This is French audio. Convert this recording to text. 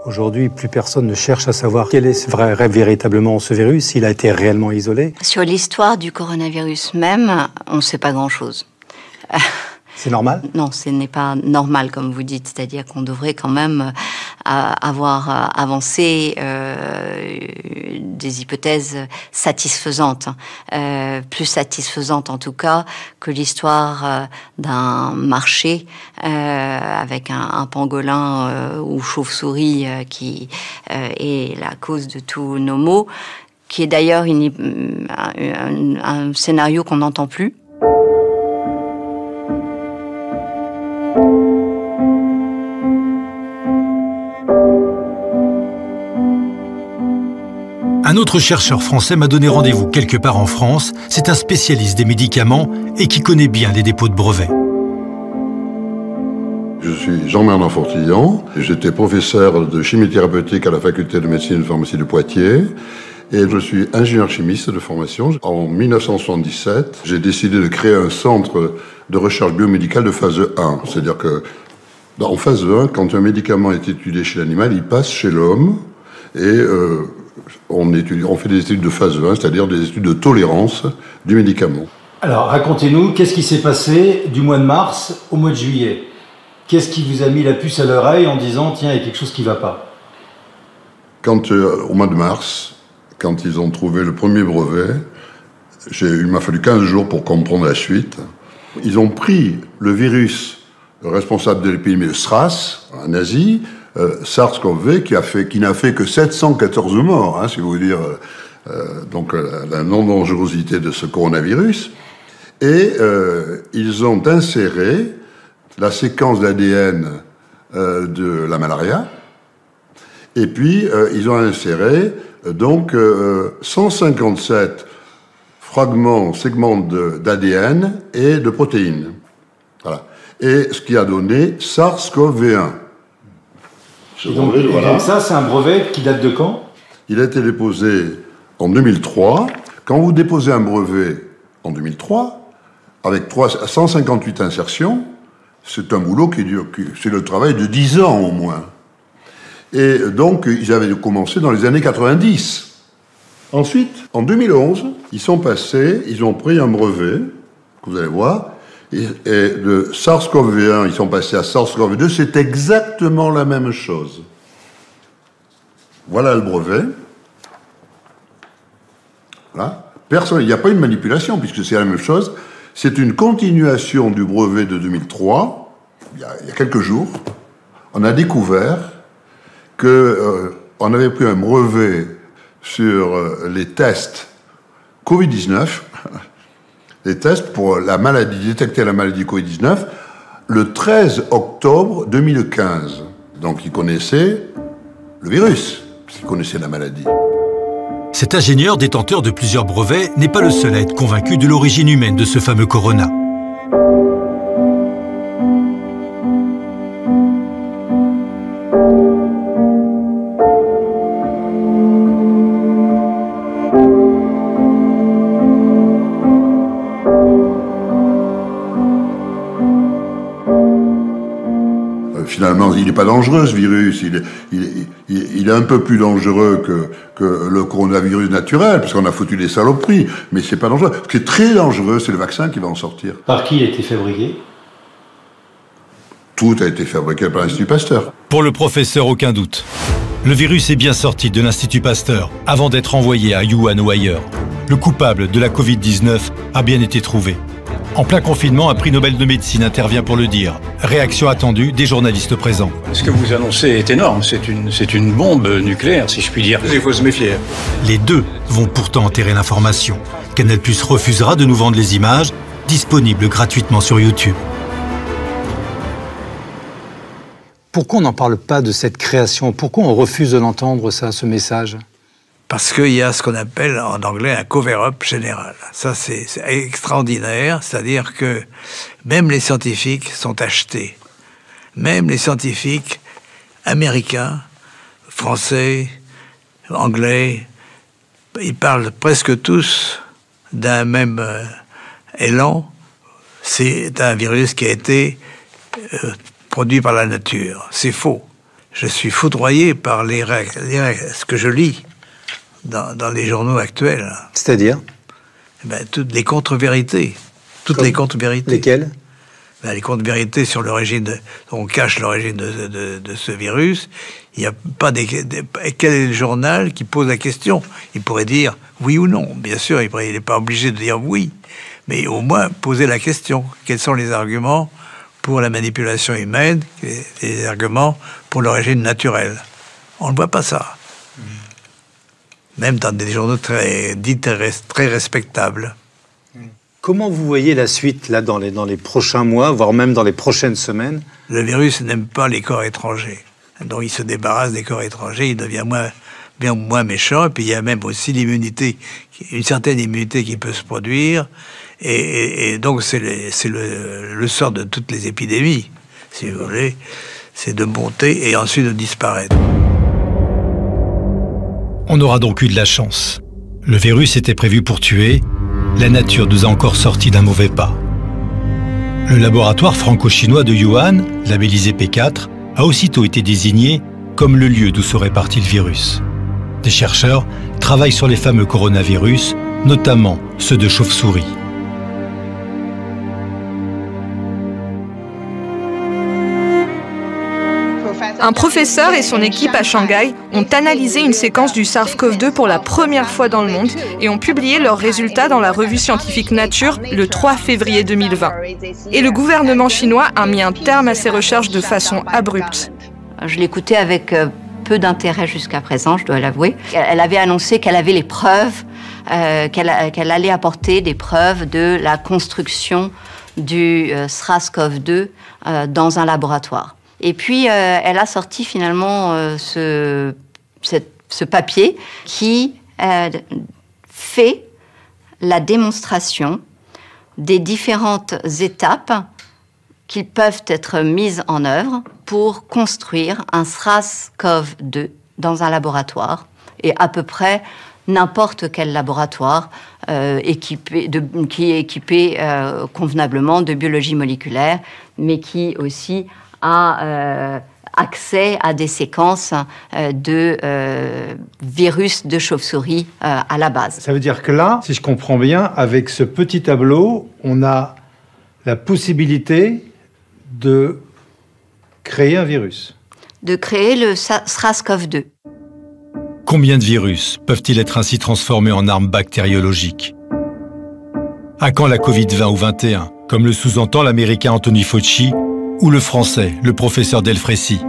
Aujourd'hui, plus personne ne cherche à savoir quel est véritablement ce virus, s'il a été réellement isolé. Sur l'histoire du coronavirus même, on ne sait pas grand-chose. C'est normal? Non, ce n'est pas normal, comme vous dites. C'est-à-dire qu'on devrait quand même avoir avancé des hypothèses satisfaisantes. Plus satisfaisantes, en tout cas, que l'histoire d'un marché avec un pangolin ou chauve-souris qui est la cause de tous nos maux, qui est d'ailleurs un scénario qu'on n'entend plus. Un autre chercheur français m'a donné rendez-vous quelque part en France. C'est un spécialiste des médicaments et qui connaît bien les dépôts de brevets. Je suis Jean-Bernard Fortillon. J'étais professeur de chimie thérapeutique à la faculté de médecine et de pharmacie de Poitiers. Et je suis ingénieur chimiste de formation. En 1977, j'ai décidé de créer un centre de recherche biomédicale de phase 1. C'est-à-dire que, en phase 1, quand un médicament est étudié chez l'animal, il passe chez l'homme et on fait des études de phase 1, c'est-à-dire des études de tolérance du médicament. Alors, racontez-nous, qu'est-ce qui s'est passé du mois de mars au mois de juillet? Qu'est-ce qui vous a mis la puce à l'oreille en disant « Tiens, il y a quelque chose qui ne va pas » ? Quand, au mois de mars, quand ils ont trouvé le premier brevet, il m'a fallu 15 jours pour comprendre la suite. Ils ont pris le virus responsable de l'épidémie de SRAS, en Asie, SARS-CoV, qui n'a fait que 714 morts, hein, si vous voulez dire, donc la non-dangerosité de ce coronavirus. Et ils ont inséré la séquence d'ADN de la malaria, et puis ils ont inséré donc 157 segments d'ADN et de protéines. Voilà. Et ce qui a donné SARS-CoV-1. Donc ça, c'est un brevet qui date de quand? Il a été déposé en 2003. Quand vous déposez un brevet en 2003, avec 158 insertions, c'est un boulot c'est le travail de 10 ans au moins. Et donc, ils avaient commencé dans les années 90. Ensuite, en 2011, ils ont pris un brevet, que vous allez voir, et de SARS-CoV-1, ils sont passés à SARS-CoV-2, c'est exactement la même chose. Voilà le brevet. Voilà. Il n'y a pas eu de manipulation, puisque c'est la même chose. C'est une continuation du brevet de 2003, il y a quelques jours. On a découvert qu'on avait pris un brevet sur les tests Covid-19, les tests pour détecter la maladie Covid-19, le 13 octobre 2015. Donc ils connaissaient le virus, puisqu'ils connaissaient la maladie. Cet ingénieur détenteur de plusieurs brevets n'est pas le seul à être convaincu de l'origine humaine de ce fameux corona. Finalement, il n'est pas dangereux, ce virus. Il est un peu plus dangereux que le coronavirus naturel, parce qu'on a foutu des saloperies, mais c'est pas dangereux. Ce qui est très dangereux, c'est le vaccin qui va en sortir. Par qui il a été fabriqué? Tout a été fabriqué par l'Institut Pasteur. Pour le professeur, aucun doute. Le virus est bien sorti de l'Institut Pasteur avant d'être envoyé à Wuhan ou ailleurs. Le coupable de la Covid-19 a bien été trouvé. En plein confinement, un prix Nobel de médecine intervient pour le dire. Réaction attendue des journalistes présents. Ce que vous annoncez est énorme. C'est une bombe nucléaire, si je puis dire. Il faut se méfier. Les deux vont pourtant enterrer l'information. Canal+ refusera de nous vendre les images, disponibles gratuitement sur YouTube. Pourquoi on n'en parle pas de cette création? Pourquoi on refuse de l'entendre, ça, ce message? Parce qu'il y a ce qu'on appelle en anglais un cover-up général. Ça, c'est extraordinaire, c'est-à-dire que même les scientifiques sont achetés. Même les scientifiques américains, français, anglais, ils parlent presque tous d'un même élan. C'est un virus qui a été produit par la nature. C'est faux. je suis foudroyé par ce que je lis dans les journaux actuels. C'est-à-dire toutes les contre-vérités. Toutes les contre-vérités. Lesquelles? Les contre-vérités sur l'origine, on cache l'origine de ce virus. Il n'y a pas quel est le journal qui pose la question? Il pourrait dire oui ou non. Bien sûr, il n'est pas obligé de dire oui, mais au moins poser la question. Quels sont les arguments pour la manipulation humaine, les arguments pour l'origine naturelle? On ne voit pas ça. Même dans des journaux très respectables. Comment vous voyez la suite là dans les prochains mois, voire même dans les prochaines semaines? Le virus n'aime pas les corps étrangers. Donc il se débarrasse des corps étrangers, il devient moins méchant. Et puis il y a même aussi l'immunité, une certaine immunité qui peut se produire. Et donc c'est le sort de toutes les épidémies, si vous voulez. C'est de monter et ensuite de disparaître. On aura donc eu de la chance. Le virus était prévu pour tuer. La nature nous a encore sorti d'un mauvais pas. Le laboratoire franco-chinois de Wuhan, labellisé P4, a aussitôt été désigné comme le lieu d'où serait parti le virus. Des chercheurs travaillent sur les fameux coronavirus, notamment ceux de chauve-souris. Un professeur et son équipe à Shanghai ont analysé une séquence du SARS-CoV-2 pour la première fois dans le monde et ont publié leurs résultats dans la revue scientifique Nature le 3 février 2020. Et le gouvernement chinois a mis un terme à ces recherches de façon abrupte. Je l'écoutais avec peu d'intérêt jusqu'à présent, je dois l'avouer. Elle avait annoncé qu'elle avait les preuves, qu'elle allait apporter des preuves de la construction du SARS-CoV-2 dans un laboratoire. Et puis, elle a sorti finalement ce papier qui fait la démonstration des différentes étapes qui peuvent être mises en œuvre pour construire un SARS-CoV-2 dans un laboratoire. Et à peu près n'importe quel laboratoire qui est équipé convenablement de biologie moléculaire, mais qui aussi a accès à des séquences de virus de chauve-souris à la base. Ça veut dire que là, si je comprends bien, avec ce petit tableau, on a la possibilité de créer un virus. De créer le SARS-CoV-2. Combien de virus peuvent-ils être ainsi transformés en armes bactériologiques? À quand la Covid-20 ou 21, comme le sous-entend l'américain Anthony Fauci ou le français, le professeur Delfrécy?